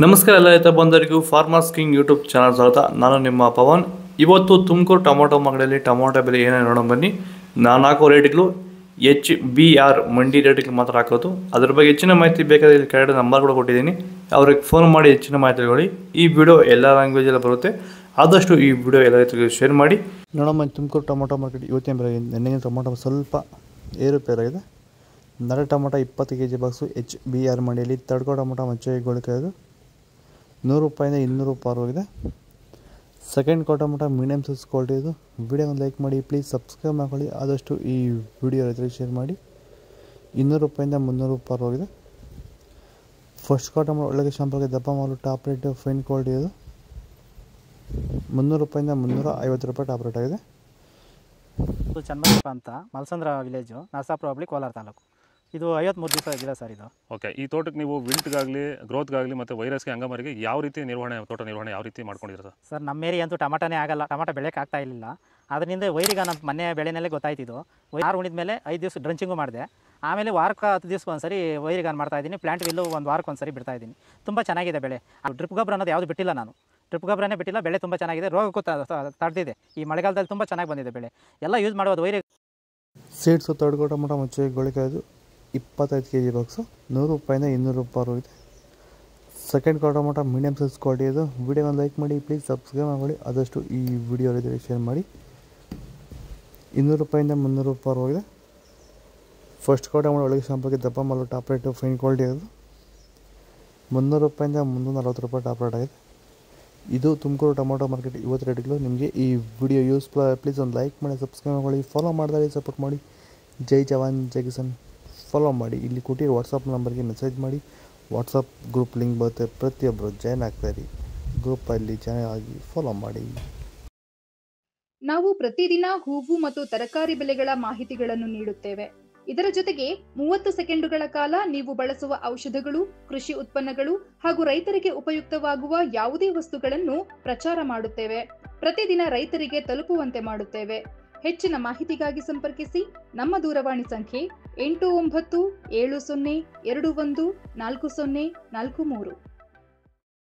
ನಮಸ್ಕಾರ ಎಲ್ಲ ರೈತ ಬಂದವರಿಗೂ ಫಾರ್ಮರ್ಸ್ ಕಿಂಗ್ ಯೂಟ್ಯೂಬ್ ಚಾನಲ್ ಸ್ವಾಗತ. ನಾನು ನಿಮ್ಮ ಪವನ್. ಇವತ್ತು ತುಮಕೂರು ಟೊಮೊಟೊ ಮಾರ್ಕೆಟಲ್ಲಿ ಟೊಮೊಟೊ ಬೆಲೆ ಏನೇನು ನೋಡೋಣ ಬನ್ನಿ. ನಾನು ಹಾಕೋ ರೇಟ್ಗಳು HBR ಮಂಡಿ ರೇಟ್ಗಳು ಮಾತ್ರ ಹಾಕೋದು. ಅದ್ರ ಬಗ್ಗೆ ಹೆಚ್ಚಿನ ಮಾಹಿತಿ ಬೇಕಾದರೆ ಇಲ್ಲಿ ಕೆಳಗಡೆ ನಂಬರ್ ಕೂಡ ಕೊಟ್ಟಿದ್ದೀನಿ, ಅವ್ರಿಗೆ ಫೋನ್ ಮಾಡಿ ಹೆಚ್ಚಿನ ಮಾಹಿತಿ ತಿಳ್ಕೊಳ್ಳಿ. ಈ ವಿಡಿಯೋ ಎಲ್ಲ ಲ್ಯಾಂಗ್ವೇಜಲ್ಲಿ ಬರುತ್ತೆ, ಆದಷ್ಟು ಈ ವಿಡಿಯೋ ಎಲ್ಲ ರೈತರಿಗೆ ಶೇರ್ ಮಾಡಿ. ನೋಡಮ್ಮ, ತುಮಕೂರು ಟೊಮೊಟೊ ಮಾರ್ಕೆಟ್ ಇವತ್ತಿನ ಬೆಲೆ ನೆನ್ನೆ ಟೊಮೊಟೊ ಸ್ವಲ್ಪ ಏರುಪೇರಾಗಿದೆ. ನರ ಟೊಮೊಟೊ 20 kg ಬಾಕ್ಸು HBR ಮಂಡಿಯಲ್ಲಿ. ತಡ್ಕೋ ಟೊಮೊಟೊ ಮಚ್ಚೆಗೊಳಿಕಾಯ್ದು 100 ರೂಪಾಯಿಂದ 200 ರೂಪಾಯಿ ಹೋಗಿದೆ. Second tomato medium size quality ಇದು. ವಿಡಿಯೋನ ಲೈಕ್ ಮಾಡಿ, ಪ್ಲೀಸ್ ಸಬ್ಸ್ಕ್ರೈಬ್ ಮಾಡ್ಕೊಳ್ಳಿ. ಆದಷ್ಟು ಈ ವಿಡಿಯೋ ರೈತರಿಗೆ ಶೇರ್ ಮಾಡಿ. 200 ರೂಪಾಯಿಂದ 300 ರೂಪಾಯಿ ಹೋಗಿದೆ. ಫಸ್ಟ್ ಟೊಮೊಟೊ ಒಳ್ಳೆಗೆ ಶಾಂಪಲ್ಗೆ ದಪ್ಪ ಮಾಲು ಟಾಪ್ ರೇಟ್ ಫೈನ್ ಕ್ವಾಲಿಟಿ ಇದು. 300 ರೂಪಾಯಿಂದ 350 ರೂಪಾಯಿ ಟಾಪ್ ರೇಟ್ ಆಗಿದೆ. ಚನ್ನಪ್ಪ ಅಂತ ಮಲ್ಸಂದ್ರ ವಿಲೇಜು, ನರಸಾಪುರ ಹೋಬಳಿ, ಕೋಲಾರ ತಾಲೂಕು. ಇದು 53 ದಿವಸ ಗಿಡ ಸರ್ ಇದು. ಓಕೆ, ಈ ತೋಟಕ್ಕೆ ನೀವು ವಿಲ್ಟ್ಗಾಗಲಿ ಗ್ರೋತ್ಗಾಗಲಿ ಮತ್ತು ವೈರಸ್ಗೆ ಅಂಗಮಾರಿಗೆ ಯಾವ ರೀತಿ ತೋಟ ನಿರ್ವಹಣೆ ಯಾವ ರೀತಿ ಮಾಡ್ಕೊಂಡಿದ್ದೀರಾ ಸರ್? ನಮ್ಮ ಏರಿಯಾ ಅಂತೂ ಟಮಾಟನೇ ಆಗಲ್ಲ, ಟಮಾಟೋ ಬೆಳೆಯೋಕೆ ಆಗ್ತಾ ಇರಲಿಲ್ಲ. ಅದರಿಂದ ವೈರಿಗೆ ನಮ್ಮ ಮನೆ ಬೆಳೆನಲ್ಲೇ ಗೊತ್ತಾಯ್ತಿದ್ದು. ವೈರ್ ಉಣಿದ ಮೇಲೆ 5 ದಿವಸ ಡ್ರಂಚಿಂಗು ಮಾಡಿದೆ. ಆಮೇಲೆ ವಾರಕ್ಕೆ 10 ದಿವಸಕ್ಕೆ ಒಂದ್ಸರಿ ವೈರಿಗಾನ್ ಮಾಡ್ತಾಯಿದ್ದೀನಿ. ಪ್ಲಾಂಟ್ ವಿಲ್ಲು 1 ವಾರಕ್ಕೆ ಒಂದ್ಸರಿ ಬಿಡ್ತಾ ಇದ್ದೀನಿ. ತುಂಬ ಚೆನ್ನಾಗಿದೆ ಬೆಳೆ. ಡ್ರಿಪ್ ಗೊಬ್ಬರ ಅನ್ನೋದು ಯಾವುದು ಬಿಟ್ಟಿಲ್ಲ ನಾನು. ಡ್ರಿಪ್ ಗೊಬ್ಬರನೇ ಬಿಟ್ಟಿಲ್ಲ. ಬೆಳೆ ತುಂಬ ಚೆನ್ನಾಗಿದೆ. ರೋಗಕ್ಕೂ ತಡೆದಿದೆ. ಈ ಮಳೆಗಾಲದಲ್ಲಿ ತುಂಬ ಚೆನ್ನಾಗಿ ಬಂದಿದೆ ಬೆಳೆ. ಎಲ್ಲ ಯೂಸ್ ಮಾಡೋದು ವೈರಿ ಸೀಡ್ಸು ತಡ್ಕೋ ಟೊಮೊಟೊ ಮಚ್ಚೆಗೊಳಿಕಾಯ್ದು 25 kg ಬಾಕ್ಸು 100 ರೂಪಾಯಿಂದ 200 ರೂಪಾಯಿ ಹೋಗಿದೆ. Second tomato medium size quality ಇದು. ವಿಡಿಯೋನ ಲೈಕ್ ಮಾಡಿ, ಪ್ಲೀಸ್ ಸಬ್ಸ್ಕ್ರೈಬ್ ಮಾಡಿ. ಆದಷ್ಟು ಈ ವಿಡಿಯೋ ರೈತರಿಗೆ ಶೇರ್ ಮಾಡಿ. 200 ರೂಪಾಯಿಂದ 300 ರೂಪಾಯಿ ಹೋಗಿದೆ. ಫಸ್ಟ್ ಟೊಮೊಟೊ ಒಳಗೆ ಶಾಂಪಲ್ಗೆ ದಪ್ಪ ಮಾಲು ಟಾಪ್ ರೇಟ್ ಫೈನ್ ಕ್ವಾಲಿಟಿ ಅದು. 300 ರೂಪಾಯಿಂದ 340 ರೂಪಾಯಿ ಟಾಪ್ ರೇಟ್ ಆಗಿದೆ. ಇದು ತುಮಕೂರು ಟೊಮೊಟೊ ಮಾರ್ಕೆಟ್ ಇವತ್ತು ರೇಟ್ಗಳು. ನಿಮಗೆ ಈ ವಿಡಿಯೋ ಯೂಸ್ಫುಲ್ ಪ್ಲೀಸ್ ಒಂದು ಲೈಕ್ ಮಾಡಿ, ಸಬ್ಸ್ಕ್ರೈಬ್ ಮಾಡಿ, ಫಾಲೋ ಮಾಡಿದಾಗ ಸಪೋರ್ಟ್ ಮಾಡಿ. ಜೈ ಜವಾನ್ ಜೈ ಕಿಸಾನ್ ಫಾಲೋ ಮಾಡಿ. ಇಲ್ಲಿ ಕೊಟ್ಟಿರೋ ವಾಟ್ಸಪ್ ನಂಬರ್ಗೆ ಮೆಸೇಜ್ ಮಾಡಿ. ವಾಟ್ಸಪ್ ಗ್ರೂಪ್ ಲಿಂಕ್ ಬರುತ್ತೆ, ಪ್ರತಿಯೊಬ್ಬರು ಜಾಯ್ನ್ ಆಗ್ತಾಯಿರಿ. ಗ್ರೂಪಲ್ಲಿ ಜಾಯ್ನ್ ಆಗಿ ಫಾಲೋ ಮಾಡಿ. ನಾವು ಪ್ರತಿದಿನ ಹೂವು ಮತ್ತು ತರಕಾರಿ ಬೆಲೆಗಳ ಮಾಹಿತಿಗಳನ್ನು ನೀಡುತ್ತೇವೆ. ಇದರ ಜೊತೆಗೆ 30 ಸೆಕೆಂಡುಗಳ ಕಾಲ ನೀವು ಬಳಸುವ ಔಷಧಗಳು, ಕೃಷಿ ಉತ್ಪನ್ನಗಳು ಹಾಗೂ ರೈತರಿಗೆ ಉಪಯುಕ್ತವಾಗುವ ಯಾವುದೇ ವಸ್ತುಗಳನ್ನು ಪ್ರಚಾರ ಮಾಡುತ್ತೇವೆ. ಪ್ರತಿದಿನ ರೈತರಿಗೆ ತಲುಪುವಂತೆ ಮಾಡುತ್ತೇವೆ. ಹೆಚ್ಚಿನ ಮಾಹಿತಿಗಾಗಿ ಸಂಪರ್ಕಿಸಿ. ನಮ್ಮ ದೂರವಾಣಿ ಸಂಖ್ಯೆ 8970214043.